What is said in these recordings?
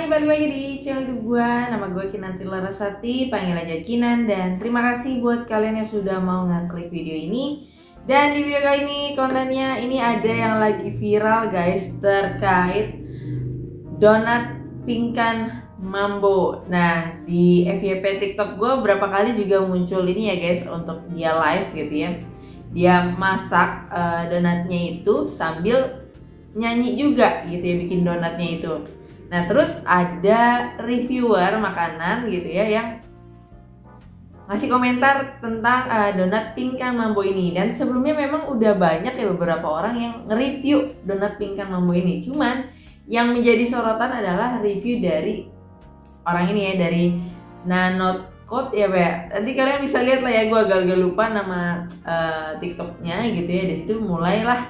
Hai, balik lagi di channel YouTube gue. Nama gue Kinanti Larasati, panggil aja Kinan. Dan terima kasih buat kalian yang sudah mau ngeklik video ini. Dan di video kali ini kontennya ini ada yang lagi viral guys, terkait donat pingkan mambo. Nah, di FYP TikTok gue berapa kali juga muncul ini ya guys, untuk dia live gitu ya. Dia masak donatnya itu sambil nyanyi juga gitu ya, bikin donatnya itu. Nah, terus ada reviewer makanan gitu ya yang ngasih komentar tentang donat pingkan mambo ini. Dan sebelumnya memang udah banyak ya beberapa orang yang nge-review donat pingkan mambo ini. Cuman yang menjadi sorotan adalah review dari orang ini ya, dari Nanotcode ya Pak ya. Nanti kalian bisa lihat lah ya, gue agak lupa nama TikToknya gitu ya. Di situ mulailah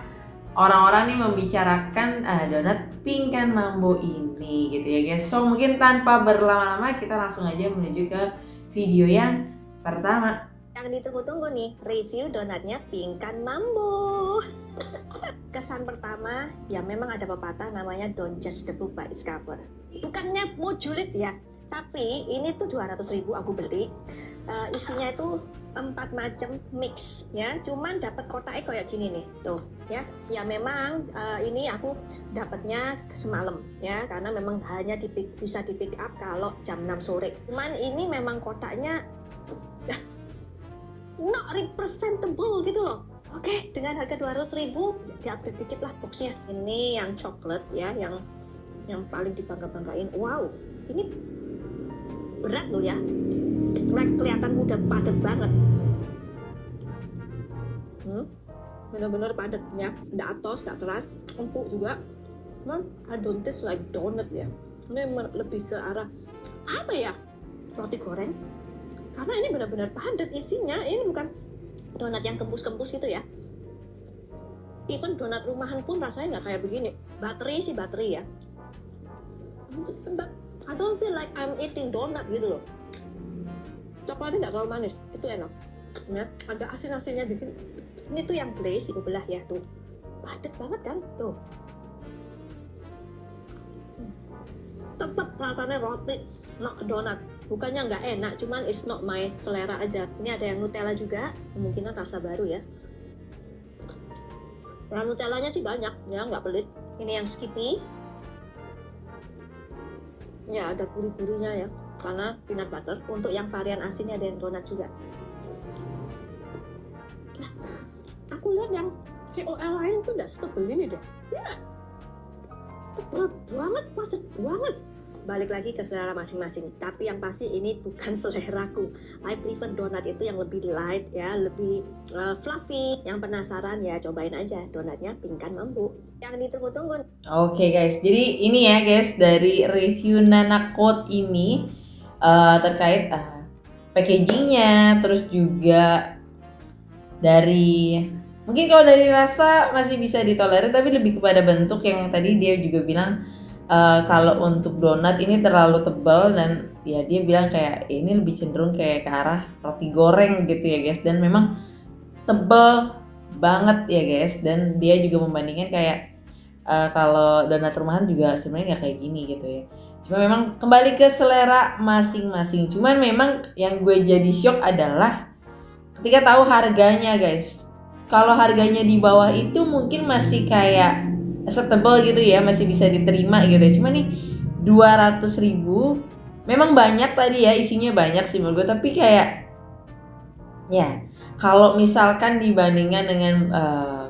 orang-orang nih membicarakan donat pingkan mambo ini gitu ya guys. So mungkin tanpa berlama-lama kita langsung aja menuju ke video yang pertama. Yang ditunggu-tunggu nih, review donatnya pingkan mambo. Kesan pertama, ya memang ada pepatah namanya don't judge the book by its cover. Bukannya mau julid ya, tapi ini tuh 200.000 aku beli. Isinya itu 4 macam mix ya, cuman dapat kotaknya kayak gini nih tuh ya. Ya memang ini aku dapatnya semalam ya, karena memang hanya bisa di pick up kalau jam 6 sore. Cuman ini memang kotaknya not representable gitu loh. Oke, dengan harga 200.000 di-upgrade dikit lah boxnya. Ini yang coklat ya, yang paling dibangga-banggain. Wow, ini berat loh ya, kelihatan mudah, padat banget. Bener-bener padat ya, nggak atos, nggak keras, empuk juga. Cuman I don't taste like donut ya, ini lebih ke arah apa ya, roti goreng. Karena ini benar-benar padat isinya, ini bukan donat yang kempus-kempus gitu ya. Even donat rumahan pun rasanya nggak kayak begini. Bateri ya. I don't feel like I'm eating donut gitu loh. Coklatnya nggak terlalu manis, itu enak. Ya, ada asin-asinnya dikit. Ini tuh yang glaze, itu belah ya tuh. Padat banget kan, tuh. Tetap rasanya roti, not donut. Bukannya nggak enak, cuman it's not my selera aja. Ini ada yang Nutella juga, kemungkinan rasa baru ya. Nah, Nutellanya sih banyak, ya nggak pelit. Ini yang Skippy. Ya ada gurih-gurihnya ya, karena peanut butter. Untuk yang varian asinnya ada yang donat juga. Nah, aku lihat yang KOL lain tuh nggak setebel ini deh. Ya, tebal banget, padat banget. Balik lagi ke selera masing-masing. Tapi yang pasti ini bukan seleraku. I prefer donat itu yang lebih light ya, lebih fluffy. Yang penasaran ya cobain aja donatnya pingkan mambo. Yang ditunggu-tunggu. Oke guys, jadi ini ya guys dari review Nanotcode ini terkait packagingnya, terus juga dari mungkin kalau dari rasa masih bisa ditolerir, tapi lebih kepada bentuk yang tadi dia juga bilang kalau untuk donat ini terlalu tebal, dan ya dia bilang kayak ini lebih cenderung kayak ke arah roti goreng gitu ya guys. Dan memang tebal banget ya guys, dan dia juga membandingkan kayak kalau donat rumahan juga sebenarnya nggak kayak gini gitu ya. Cuma memang kembali ke selera masing-masing. Cuman memang yang gue jadi shock adalah ketika tahu harganya guys. Kalau harganya di bawah itu mungkin masih kayak acceptable gitu ya, masih bisa diterima gitu ya. Cuma nih 200.000 memang banyak tadi ya, isinya banyak sih menurut gue. Tapi kayak ya kalau misalkan dibandingkan dengan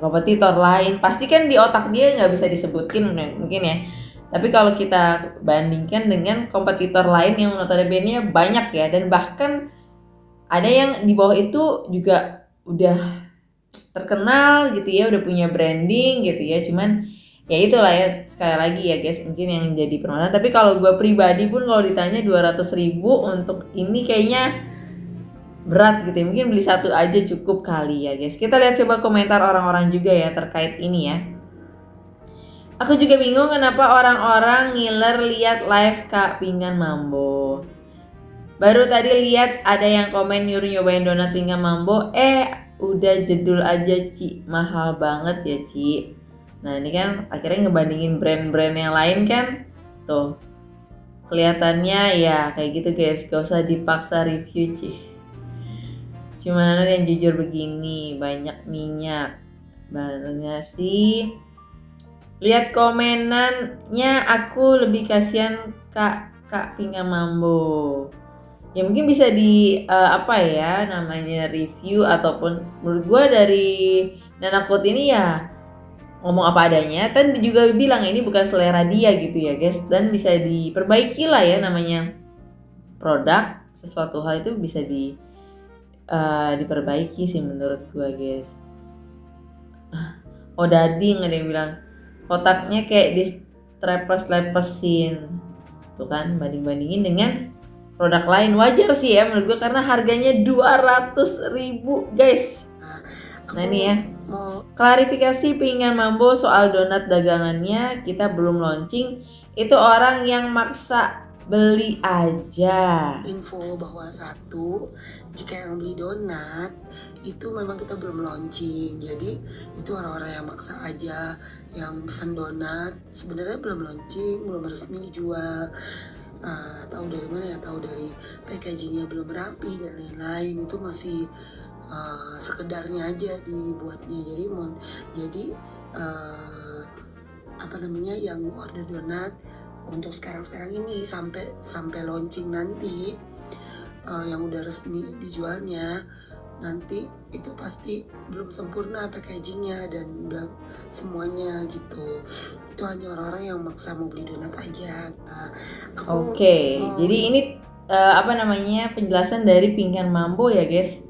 kompetitor lain, pasti kan di otak dia nggak bisa disebutin mungkin ya. Tapi kalau kita bandingkan dengan kompetitor lain yang notabene banyak ya, dan bahkan ada yang di bawah itu juga udah terkenal gitu ya, udah punya branding gitu ya. Cuman ya itulah ya, sekali lagi ya guys, mungkin yang jadi penonton. Tapi kalau gue pribadi pun kalau ditanya 200.000 untuk ini kayaknya berat gitu ya. Mungkin beli satu aja cukup kali ya guys. Kita lihat coba komentar orang-orang juga ya terkait ini ya. Aku juga bingung kenapa orang-orang ngiler lihat live Kak Pingkan Mambo. Baru tadi lihat ada yang komen nyuruh nyobain donat pingkan mambo. Udah jedul aja Ci, mahal banget ya Ci. Nah ini kan akhirnya ngebandingin brand-brand yang lain kan. Tuh kelihatannya ya kayak gitu guys, gak usah dipaksa review sih. Cuma Donat yang jujur begini, banyak minyak banget sih. Lihat komenannya, aku lebih kasihan kak pinggang mambo. Ya mungkin bisa di apa ya namanya review, ataupun menurut gue dari Nanakot ini ya ngomong apa adanya, dan juga bilang ini bukan selera dia gitu ya guys, dan bisa diperbaiki lah ya, namanya produk, sesuatu hal itu bisa diperbaiki sih menurut gue guys. Oh dading, ada yang bilang kotaknya kayak di straples-lepesin tuh kan, banding-bandingin dengan produk lain. Wajar sih ya menurut gue, karena harganya 200.000 guys. Nah ini ya, klarifikasi pinggan mambo soal donat dagangannya, kita belum launching, itu orang yang maksa beli aja. Info bahwa satu, jika yang beli donat itu memang kita belum launching, jadi itu orang-orang yang maksa aja, yang pesan donat sebenarnya belum launching, belum resmi dijual. Tahu dari mana ya, tahu dari packagingnya belum rapi dan lain-lain, itu masih sekedarnya aja dibuatnya. Jadi apa namanya, yang order donat untuk sekarang ini sampai launching nanti, yang udah resmi dijualnya nanti, itu pasti belum sempurna packagingnya dan belum semuanya gitu. Itu hanya orang-orang yang maksa mau beli donat aja. Oke, jadi ini apa namanya penjelasan dari pinggan mambo ya guys.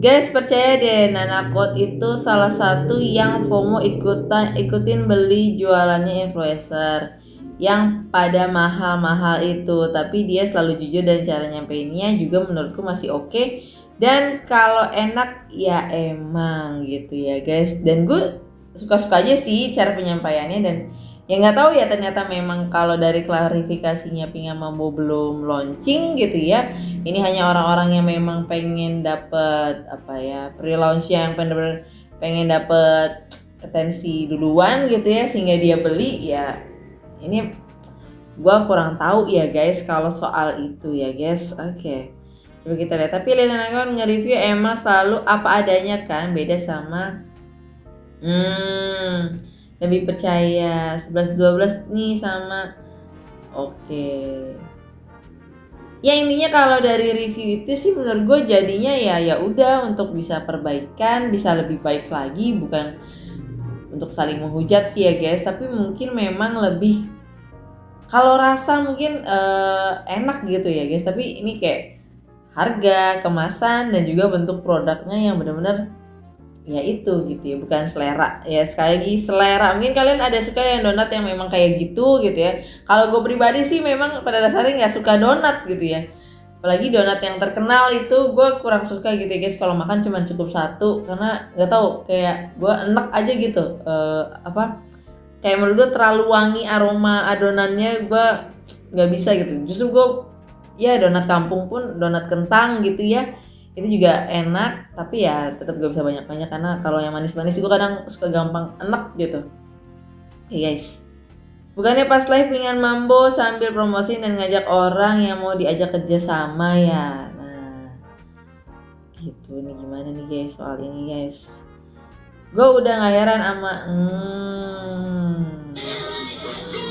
Guys, percaya deh, Nanakot itu salah satu yang FOMO ikutin beli jualannya influencer yang pada mahal-mahal itu, tapi dia selalu jujur dan cara nyampeinnya juga menurutku masih oke. Dan kalau enak ya emang gitu ya guys. Dan gue suka-suka aja sih cara penyampaiannya, dan ya nggak tahu ya, ternyata memang kalau dari klarifikasinya pinggan mambo belum launching gitu ya. Ini hanya orang-orang yang memang pengen dapet apa ya, pre-launch yang pengen dapet atensi duluan gitu ya, sehingga dia beli ya. Ini gue kurang tahu ya guys kalau soal itu ya guys. Oke. Coba kita lihat. Tapi lihat kan nge-review emang selalu apa adanya kan, beda sama lebih percaya 11-12 nih sama. Oke. Ya intinya kalau dari review itu sih menurut gue jadinya ya udah untuk bisa perbaikan, bisa lebih baik lagi, bukan untuk saling menghujat sih ya guys, tapi mungkin memang lebih kalau rasa mungkin enak gitu ya guys, tapi ini kayak harga, kemasan, dan juga bentuk produknya yang benar-benar ya itu gitu ya, bukan selera ya. Sekali lagi selera, mungkin kalian ada suka yang donat yang memang kayak gitu ya. Kalau gue pribadi sih memang pada dasarnya nggak suka donat gitu ya, apalagi donat yang terkenal itu gue kurang suka gitu ya guys. Kalau makan cuma cukup satu, karena nggak tahu, kayak gue enek aja gitu, kayak menurut gue terlalu wangi aroma adonannya, gue nggak bisa gitu. Justru gue ya donat kampung pun, donat kentang gitu ya, itu juga enak, tapi ya tetap gak bisa banyak-banyak, karena kalau yang manis-manis gue kadang suka gampang enak gitu. Oke guys, bukannya pas live pinggan mambo sambil promosi dan ngajak orang yang mau diajak kerja sama ya. Nah gitu, ini gimana nih guys soal ini guys. Gue udah gak heran sama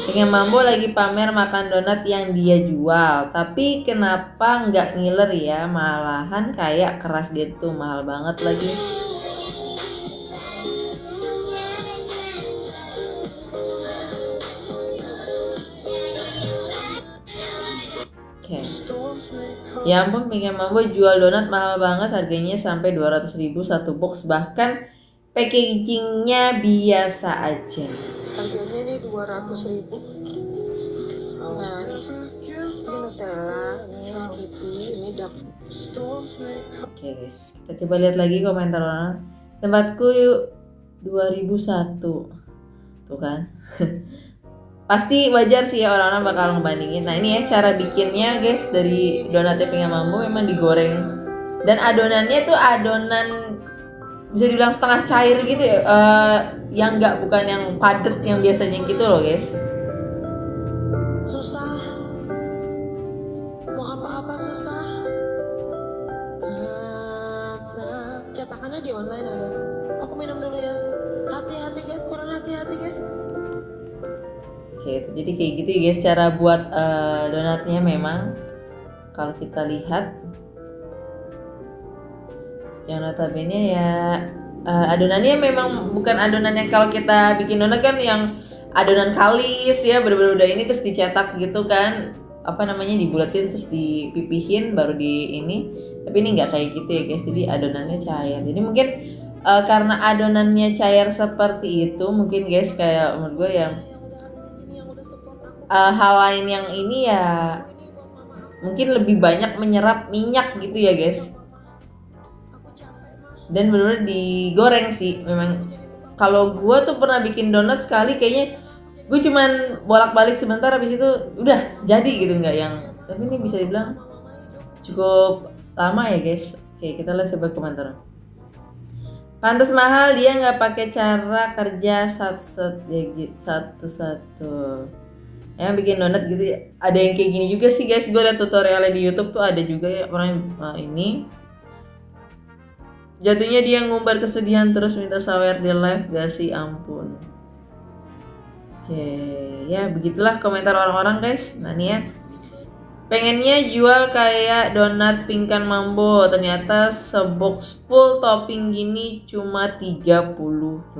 pinggan mambo lagi pamer makan donat yang dia jual, tapi kenapa nggak ngiler ya, malahan kayak keras gitu, mahal banget lagi. Oke. Ya ampun, pinggan mambo jual donat mahal banget, harganya sampai 200.000 satu box, bahkan packagingnya biasa aja. Harganya ini 200.000. Nah ini Nutella, ini Skippy, ini Duck. Oke guys, kita coba lihat lagi komentar orang. Tempatku 2001, tuh kan. Pasti wajar sih ya, orang-orang bakal ngebandingin. Nah ini ya cara bikinnya guys, dari donatnya pinggan mambo memang digoreng, dan adonannya tuh adonan bisa dibilang setengah cair gitu ya, yang bukan yang padat yang biasanya gitu loh guys. Susah apa-apa susah. Cetakannya di online ada. Aku minum dulu ya. Hati-hati guys, kurang hati-hati guys. Oke, itu jadi kayak gitu ya guys cara buat donatnya. Memang kalau kita lihat yang notabene ya adonannya memang bukan adonan yang kalau kita bikin donat kan yang adonan kalis ya, bener-bener udah ini terus dicetak gitu kan, apa namanya, dibulatin terus dipipihin baru di ini. Tapi ini nggak kayak gitu ya guys, jadi adonannya cair. Jadi mungkin karena adonannya cair seperti itu, mungkin guys kayak menurut gue ya hal lain yang ini ya mungkin lebih banyak menyerap minyak gitu ya guys. Dan bener-bener digoreng sih. Memang kalau gue tuh pernah bikin donat sekali, kayaknya gue cuman bolak-balik sebentar habis itu udah jadi gitu, nggak yang. Tapi ini bisa dibilang cukup lama ya guys. Oke, kita lihat coba komentar. Pantes mahal, dia nggak pakai cara kerja satu-satu. Yang bikin donat gitu ya. Ada yang kayak gini juga sih guys. Gue liat tutorialnya di YouTube tuh ada juga ya orang ini. Jatuhnya dia ngumbar kesedihan terus minta sawer di live, gak sih, ampun. Oke, ya begitulah komentar orang-orang guys. Nah nih ya, pengennya jual kayak donat Pingkan Mambo, ternyata sebox full topping gini cuma 35.000.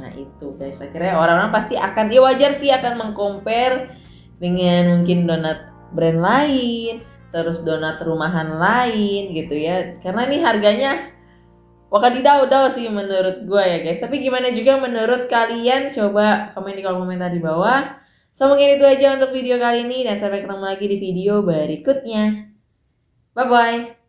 Nah itu guys, akhirnya orang-orang pasti akan, ya wajar sih akan mengcompare dengan mungkin donat brand lain, terus donat rumahan lain gitu ya. Karena ini harganya wakadidau sih menurut gue ya guys. Tapi gimana juga menurut kalian? Coba komen di kolom komentar di bawah. So mungkin itu aja untuk video kali ini, dan sampai ketemu lagi di video berikutnya. Bye bye.